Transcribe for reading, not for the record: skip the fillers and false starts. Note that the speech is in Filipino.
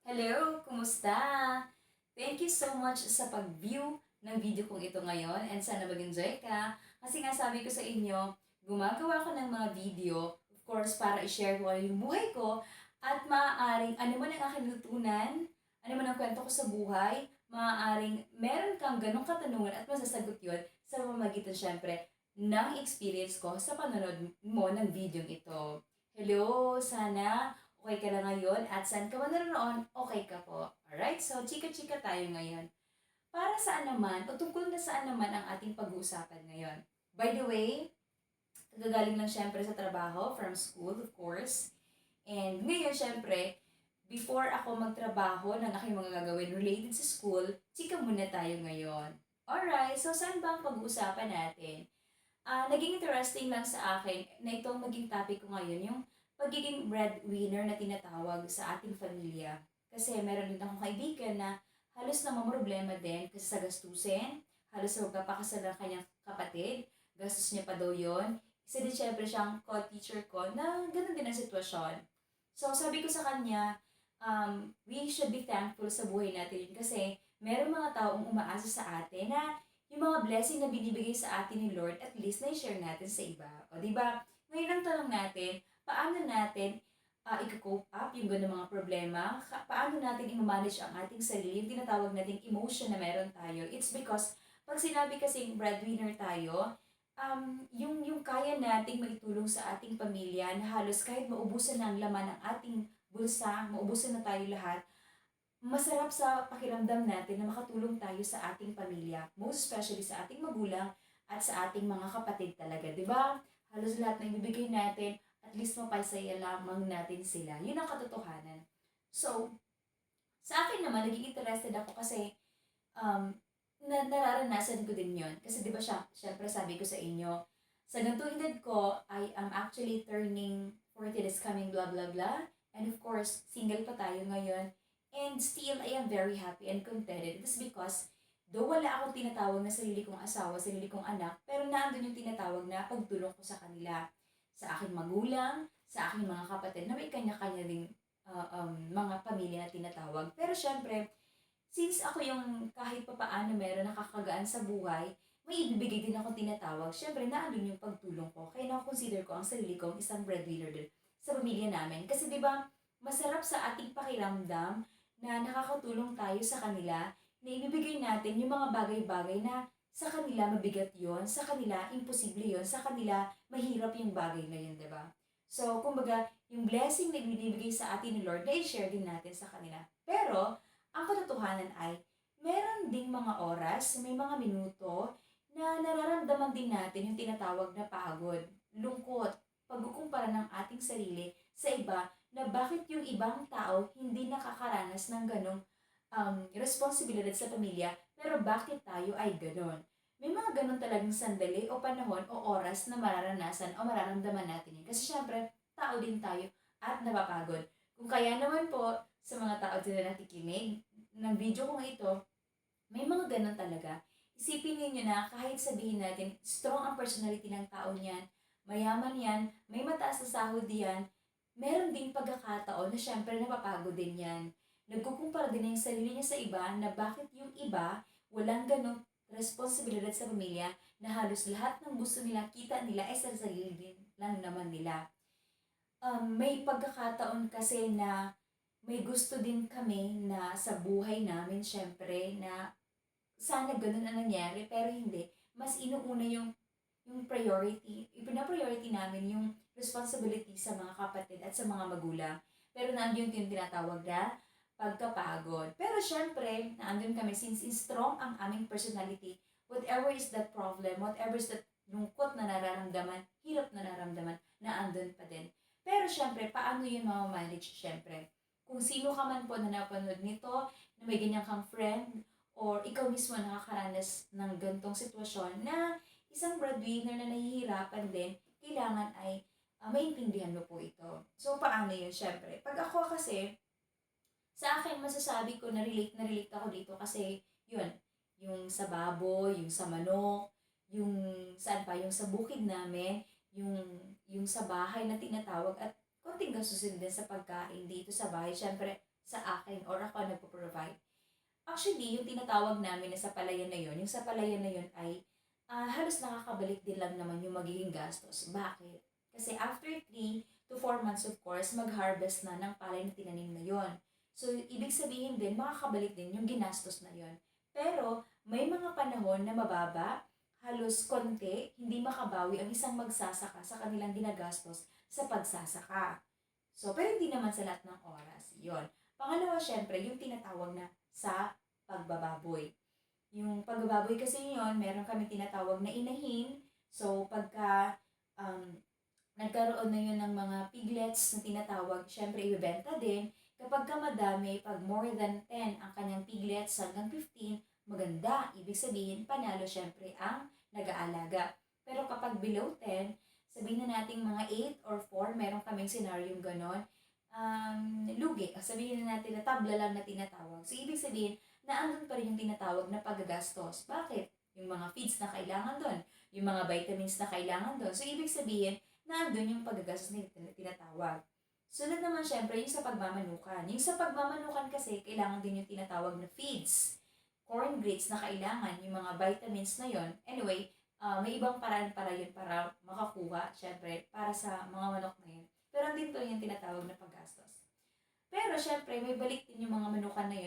Hello! Kumusta? Thank you so much sa pag-view ng video kong ito ngayon and sana mag-enjoy ka. Kasi nga sabi ko sa inyo, gumagawa ko ng mga video, of course, para i-share ko yung buhay ko at maaaring ano man ang aking natutunan, ano man ang kwento ko sa buhay, maaaring meron kang ganong katanungan at masasagot yun sa pamamagitan syempre ng experience ko sa panonood mo ng video ito. Hello! Sana okay ka na ngayon at saan ka man naroon, okay ka po. Alright? So, chika-chika tayo ngayon. Para saan naman, o tungkol na saan naman ang ating pag-uusapan ngayon? By the way, kagagaling lang syempre sa trabaho, from school, of course. And ngayon, syempre, before ako magtrabaho ng aking mga gagawin related sa school, chika muna tayo ngayon. Alright, so saan ba ang pag-uusapan natin? Naging interesting lang sa akin na itong naging topic ko ngayon, yung pagiging breadwinner na tinatawag sa ating pamilya. Kasi meron din akong kaibigan na halos namamroblema din kasi sa gastusin, halos sa magpapakasal ng kanyang kapatid, gastos niya pa daw yun. Isa din syempre siyang co-teacher ko na ganun din ang sitwasyon. So sabi ko sa kanya, we should be thankful sa buhay natin kasi meron mga taong umaasa sa atin na yung mga blessing na binibigay sa atin ni Lord, at least na-share natin sa iba. O, di ba? Ngayon ang tanong natin, paano natin i-cope up yung ganung mga problema? Paano natin i-manage ang ating sarili, yung tinatawag nating emotion na meron tayo? It's because, pag sinabi kasing breadwinner tayo, yung kaya nating maitulong sa ating pamilya na halos kahit maubusan na ang laman ng ating bulsa, maubusan na tayo lahat, masarap sa pakiramdam natin na makatulong tayo sa ating pamilya, most especially sa ating magulang at sa ating mga kapatid talaga, di ba? Halos lahat na ibibigay natin, at least mapasaya lamang natin sila. Yun ang katotohanan. So, sa akin naman, naging interested ako kasi nararanasan ko din yon. Kasi di ba syempre sabi ko sa inyo, sa ganitong edad ko, I am actually turning 40 this coming blah blah blah. And of course, single pa tayo ngayon. And still, I am very happy and contented. It is because, though wala akong tinatawag na sarili kong asawa, sarili kong anak, pero naandun yung tinatawag na pagtulong ko sa kanila. Sa aking magulang, sa aking mga kapatid, na may kanya-kanya ding mga pamilya na tinatawag. Pero syempre, since ako yung kahit pa paano meron nakakagaan sa buhay, may ibibigay din ako tinatawag. Syempre, naandun yung pagtulong ko. Kaya na-consider ko ang sarili kong isang breadwinner din sa pamilya namin. Kasi di ba masarap sa ating pakiramdam na nakakatulong tayo sa kanila, na ibibigay natin yung mga bagay-bagay na sa kanila mabigat yon, sa kanila imposible yon, sa kanila mahirap yung bagay na yun, di ba? So, kumbaga, yung blessing na ibinibigay sa atin ni Lord, na i-share din natin sa kanila. Pero, ang katotohanan ay, meron ding mga oras, may mga minuto, na nararamdaman din natin yung tinatawag na pagod, lungkot, pagkukumpara ng ating sarili sa iba, na bakit yung ibang tao hindi nakakaranas ng ganong responsibilidad sa pamilya, pero bakit tayo ay ganon? May mga ganon talagang sandali o panahon o oras na mararanasan o mararamdaman natin yun. Kasi syempre, tao din tayo at napapagod. Kung kaya naman po, sa mga tao din na nakikinig ng video kong ito, may mga ganon talaga. Isipin ninyo na kahit sabihin natin, strong ang personality ng tao niyan, mayaman yan, may mataas na sahod yan, meron ding pagkakataon na syempre napapagod din yan. Nagkukumpara din yung sarili niya sa iba na bakit yung iba walang ganong responsibilidad sa pamilya na halos lahat ng gusto nila, kita nila ay sa sarili din lang naman nila. May pagkakataon kasi na may gusto din kami na sa buhay namin syempre na sana ganun ang nangyari pero hindi. Mas inuuna yung priority, ipina-priority namin yung responsibility sa mga kapatid at sa mga magulang. Pero nandiyon yung tinatawag na pagkapagod. Pero syempre, naandun kami since strong ang aming personality, whatever is that problem, whatever is that lungkot na nararamdaman, hirap na nararamdaman, naandun pa din. Pero syempre, paano yun mamamanage syempre? Kung sino ka man po na napanood nito, na may ganyan kang friend, or ikaw mismo nakakaranas ng gantong sitwasyon na isang breadwinner na nahihirapan din, kailangan ay maintindihan mo po ito. So, paano yun? Syempre, pag ako kasi, sa akin masasabi ko na relate ako dito kasi, yun, yung sa baboy, yung sa manok, yung saan pa, yung sa bukid namin, yung sa bahay na tinatawag at konting gastusin din sa pagkain dito sa bahay. Syempre, sa akin or ako ang nagpo-provide. Actually, yung tinatawag namin na sapalayan na yun, yung sapalayan na yun ay halos nakakabalik din lang naman yung magiging gastos. Bakit? Kasi after 3 to 4 months, of course, mag-harvest na ng palay na tinanim na yon. So, ibig sabihin din, makakabalik din yung ginastos na yon. Pero, may mga panahon na mababa, halos konti, hindi makabawi ang isang magsasaka sa kanilang ginagastos sa pagsasaka. So, pero hindi naman sa lahat ng oras. Yon. Pangalawa, syempre, yung tinatawag na sa pagbababoy. Yung pagbababoy kasi yon, meron kami tinatawag na inahin. So, pagka um, nagkaroon na yun ng mga piglets na tinatawag, syempre ibebenta din. Kapag ka madami, pag more than 10 ang kanyang piglets hanggang 15, maganda. Ibig sabihin, panalo syempre ang nag-aalaga. Pero kapag below 10, sabihin na natin mga 8 or 4, meron kaming scenario ganon, lugi. Sabihin na natin na tabla lang na tinatawag. So, ibig sabihin, naandun pa rin yung tinatawag na paggastos. Bakit? Yung mga feeds na kailangan doon, yung mga vitamins na kailangan doon. So, ibig sabihin, naandun yung paggastos na tinatawag. Sunod naman syempre yung sa pagmamanukan. Yung sa pagmamanukan kasi, kailangan din yung tinatawag na feeds. Corn grits na kailangan, yung mga vitamins na yon. Anyway, may ibang paraan para yun para makakuha, syempre, para sa mga manok na yun. Pero andito yung tinatawag na paggastos. Pero syempre, may balik din yung mga manukan na yun